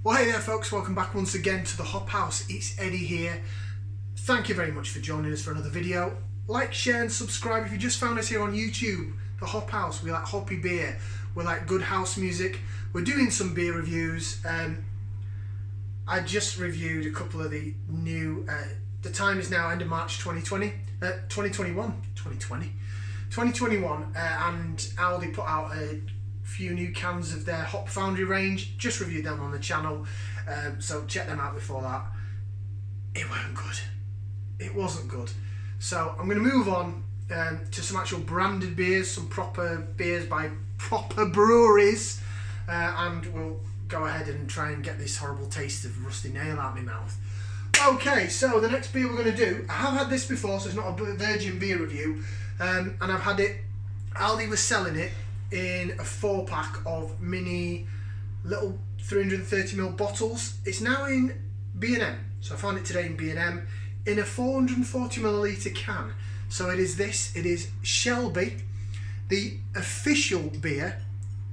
Well, hey there folks, welcome back once again to the Hop House. It's Eddie here. Thank you very much for joining us for another video. Like, share and subscribe if you just found us here on YouTube. The Hop House, we like hoppy beer, we like good house music. We're doing some beer reviews. I just reviewed a couple of the new, the time is now end of March 2021, and Aldi put out a few new cans of their Hop Foundry range. Just reviewed them on the channel, so check them out before that. It weren't good. It wasn't good. So I'm going to move on to some actual branded beers, some proper beers by proper breweries, and we'll go ahead and try and get this horrible taste of rusty nail out my mouth. Okay, so the next beer we're going to do, I have had this before, so it's not a virgin beer review, and I've had it, Aldi was selling it in a 4-pack of mini little 330ml bottles. It's now in B&M, so I found it today in B&M in a 440ml can. So it is Shelby, the official beer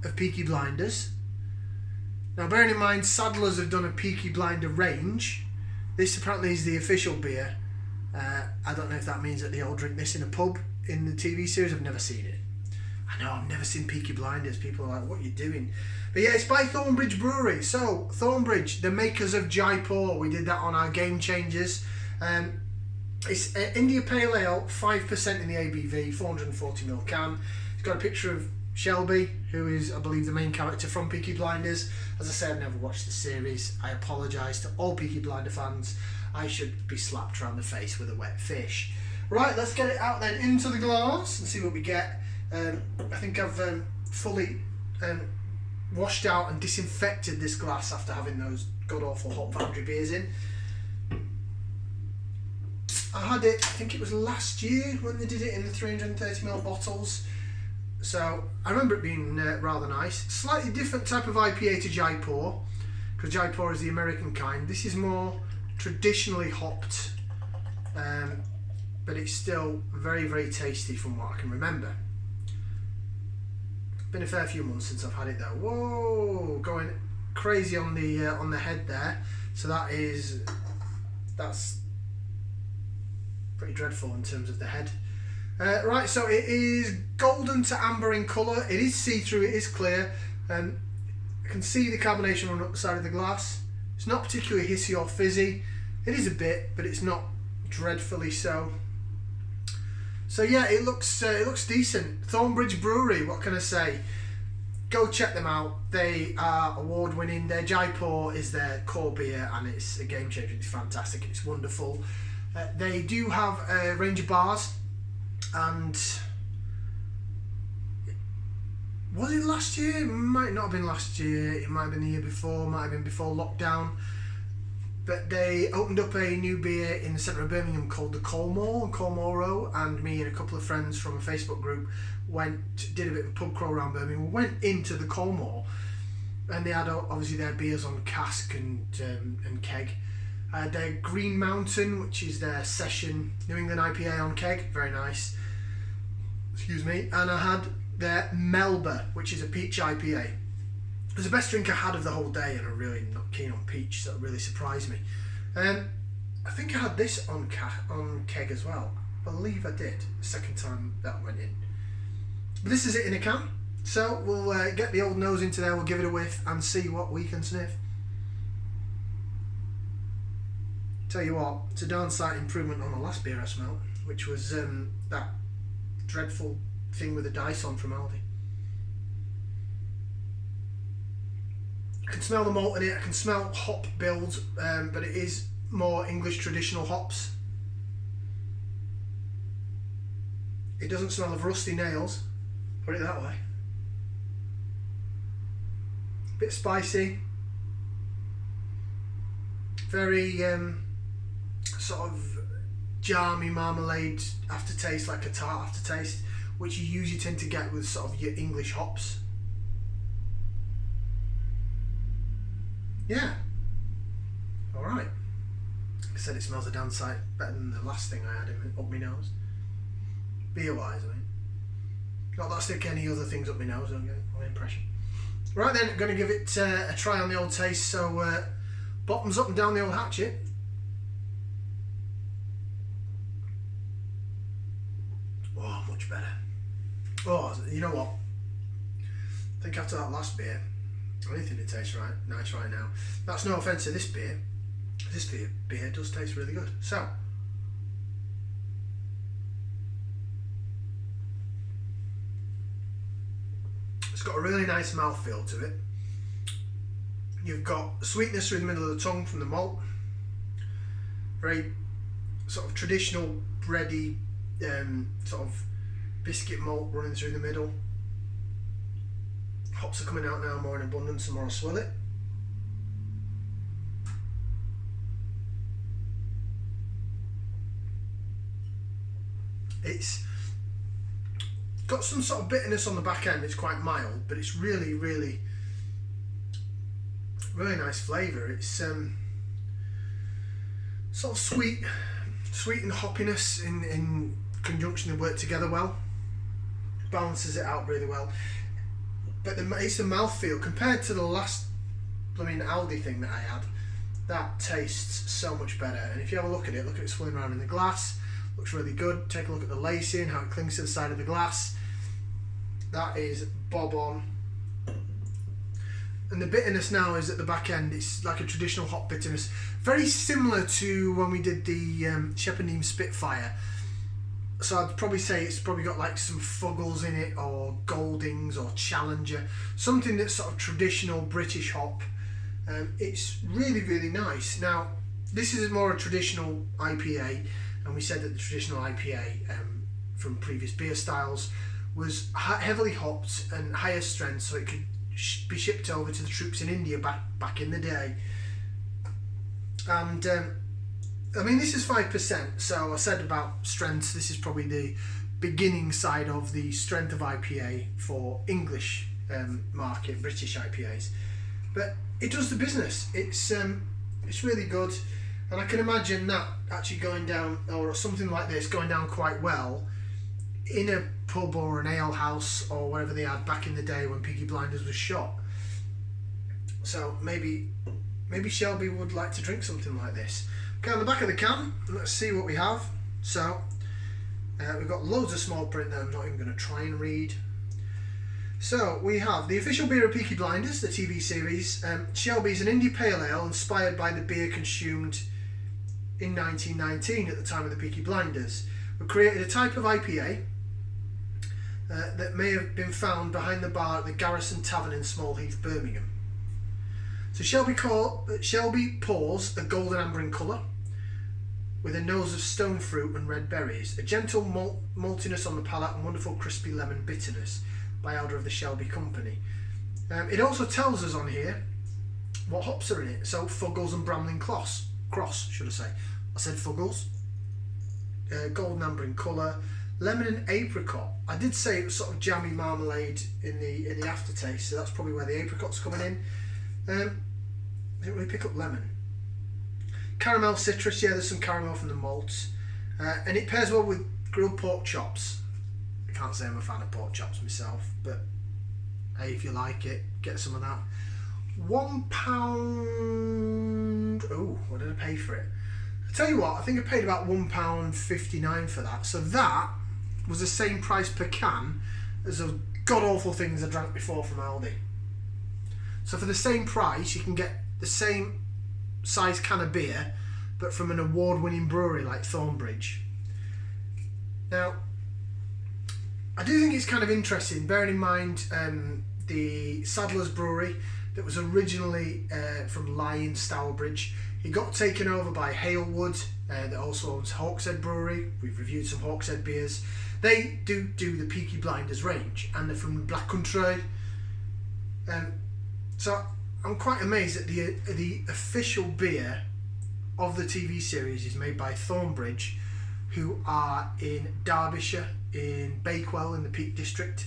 of Peaky Blinders. Now bearing in mind Saddlers have done a Peaky Blinder range, this apparently is the official beer. I don't know if that means that they all drink this in a pub in the TV series. I've never seen it. I know, I've never seen Peaky Blinders. People are like, what are you doing? But yeah, it's by Thornbridge Brewery. So, Thornbridge, the makers of Jaipur. We did that on our Game Changers. It's India Pale Ale, 5% in the ABV, 440ml can. It's got a picture of Shelby, who is, I believe, the main character from Peaky Blinders. As I said, I've never watched the series. I apologise to all Peaky Blinder fans. I should be slapped around the face with a wet fish. Right, let's get it out then into the glass and see what we get. I think I've fully washed out and disinfected this glass after having those god-awful Hop Foundry beers in. I had it, I think it was last year when they did it in the 330ml bottles. So I remember it being rather nice. Slightly different type of IPA to Jaipur, because Jaipur is the American kind. This is more traditionally hopped, but it's still very, very tasty from what I can remember. Been a fair few months since I've had it though. Whoa, going crazy on the head there. So that's pretty dreadful in terms of the head. Right, so it is golden to amber in colour. It is see-through. It is clear. I can see the carbonation on the side of the glass. It's not particularly hissy or fizzy. It is a bit, but it's not dreadfully so. So yeah, it looks decent. Thornbridge Brewery, what can I say? Go check them out. They are award-winning. Their Jaipur is their core beer, and it's a game changer. It's fantastic. It's wonderful. They do have a range of bars, and was it last year? It might not have been last year. It might have been the year before. Might have been before lockdown. But they opened up a new beer in the centre of Birmingham called the Colmore, and me and a couple of friends from a Facebook group did a bit of a pub crawl around Birmingham. We went into the Colmore, and they had obviously their beers on cask and keg. Their Green Mountain, which is their session New England IPA on keg, very nice. Excuse me. And I had their Melba, which is a peach IPA. It was the best drink I had of the whole day, and I'm really not keen on peach, so it really surprised me. I think I had this on keg as well. I believe I did the second time that went in. But this is it in a can, so we'll get the old nose into there, we'll give it a whiff and see what we can sniff. Tell you what, it's a darn sight improvement on the last beer I smelled, which was that dreadful thing with the dice on from Aldi. I can smell the malt in it, I can smell hop builds, but it is more English traditional hops. It doesn't smell of rusty nails, put it that way. A bit spicy, very sort of jammy marmalade aftertaste, like a tart aftertaste, which you usually tend to get with sort of your English hops. Yeah, alright. Like I said, it smells a damn sight better than the last thing I had up my nose. Beer wise, I mean. Not that I stick any other things up my nose, don't get my impression. Right then, I'm going to give it a try on the old taste. So bottoms up and down the old hatchet. Oh, much better. Oh, you know what? I think after that last beer, anything that tastes nice right now. That's no offence to this beer. This beer does taste really good. So, it's got a really nice mouthfeel to it. You've got sweetness through the middle of the tongue from the malt. Very sort of traditional bready sort of biscuit malt running through the middle. Hops are coming out now more in abundance, the more I swill it. It's got some sort of bitterness on the back end. It's quite mild, but it's really, really, really nice flavour. It's sort of sweet and hoppiness in conjunction. They work together well. Balances it out really well. But it's the mouthfeel compared to the last Aldi thing that I had. That tastes so much better. And if you have a look at it swirling around in the glass. Looks really good. Take a look at the lacing, how it clings to the side of the glass. That is bob on. And the bitterness now is at the back end. It's like a traditional hop bitterness. Very similar to when we did the Shepherd Neame Spitfire. So I'd probably say it's probably got like some Fuggles in it, or Goldings, or Challenger. Something that's sort of traditional British hop. It's really, really nice. Now, this is more a traditional IPA. And we said that the traditional IPA from previous beer styles was heavily hopped and higher strength, so it could be shipped over to the troops in India back in the day. And this is 5%, so I said about strengths, this is probably the beginning side of the strength of IPA for English market, British IPAs. But it does the business. It's really good. And I can imagine that actually going down, or something like this, going down quite well in a pub or an ale house or whatever they had back in the day when Peaky Blinders was shot. So maybe Shelby would like to drink something like this. Okay, on the back of the can, let's see what we have. So we've got loads of small print that I'm not even going to try and read. So we have the official beer of Peaky Blinders, the TV series. Shelby's an India Pale Ale inspired by the beer consumed in 1919 at the time of the Peaky Blinders. We created a type of IPA that may have been found behind the bar at the Garrison Tavern in Smallheath, Birmingham. So Shelby pours a golden amber in colour with a nose of stone fruit and red berries, a gentle maltiness on the palate and wonderful crispy lemon bitterness by order of the Shelby Company. It also tells us on here what hops are in it. So Fuggles and Bramlin Cross, should I say. I said Fuggles. Golden amber in colour. Lemon and apricot. I did say it was sort of jammy marmalade in the aftertaste, so that's probably where the apricot's coming in. I didn't really pick up lemon. Caramel citrus, yeah, there's some caramel from the malts. And it pairs well with grilled pork chops. I can't say I'm a fan of pork chops myself, but hey, if you like it, get some of that. £1. Oh, what did I pay for it? I tell you what, I think I paid about £1.59 for that. So that was the same price per can as those god awful things I drank before from Aldi. So for the same price, you can get the same size can of beer, but from an award-winning brewery like Thornbridge. Now, I do think it's kind of interesting, bearing in mind the Sadler's Brewery that was originally from Lyons, Stourbridge. It got taken over by Halewood, that also owns Hawkshead Brewery. We've reviewed some Hawkshead beers. They do the Peaky Blinders range, and they're from Black Country. So I'm quite amazed that the official beer of the TV series is made by Thornbridge, who are in Derbyshire, in Bakewell in the Peak District.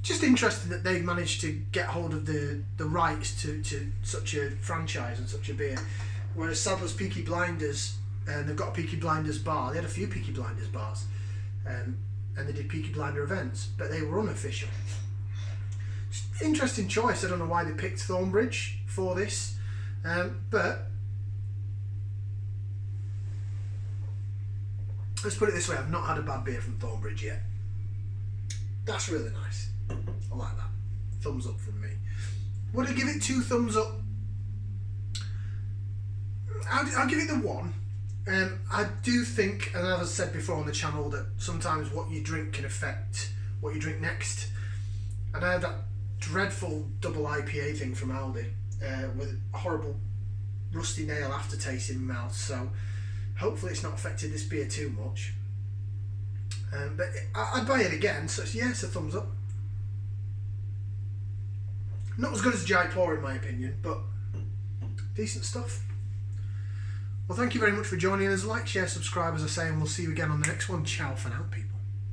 Just interesting that they've managed to get hold of the rights to such a franchise and such a beer. Whereas Sadler's Peaky Blinders, they've got a Peaky Blinders bar. They had a few Peaky Blinders bars, and they did Peaky Blinder events, but they were unofficial. interesting choice. I don't know why they picked Thornbridge for this, but let's put it this way, I've not had a bad beer from Thornbridge yet. That's really nice. I like that. Thumbs up from me. Would I give it 2 thumbs up? I'll give it the 1. I do think, and as I said before on the channel, that sometimes what you drink can affect what you drink next. And I had that dreadful double IPA thing from Aldi with a horrible rusty nail aftertaste in my mouth, so hopefully it's not affected this beer too much. But I'd buy it again, so yeah, it's a thumbs up. Not as good as Jaipur in my opinion, but decent stuff. Well, thank you very much for joining us. Like, share, subscribe, as I say, and we'll see you again on the next one. Ciao for now, people.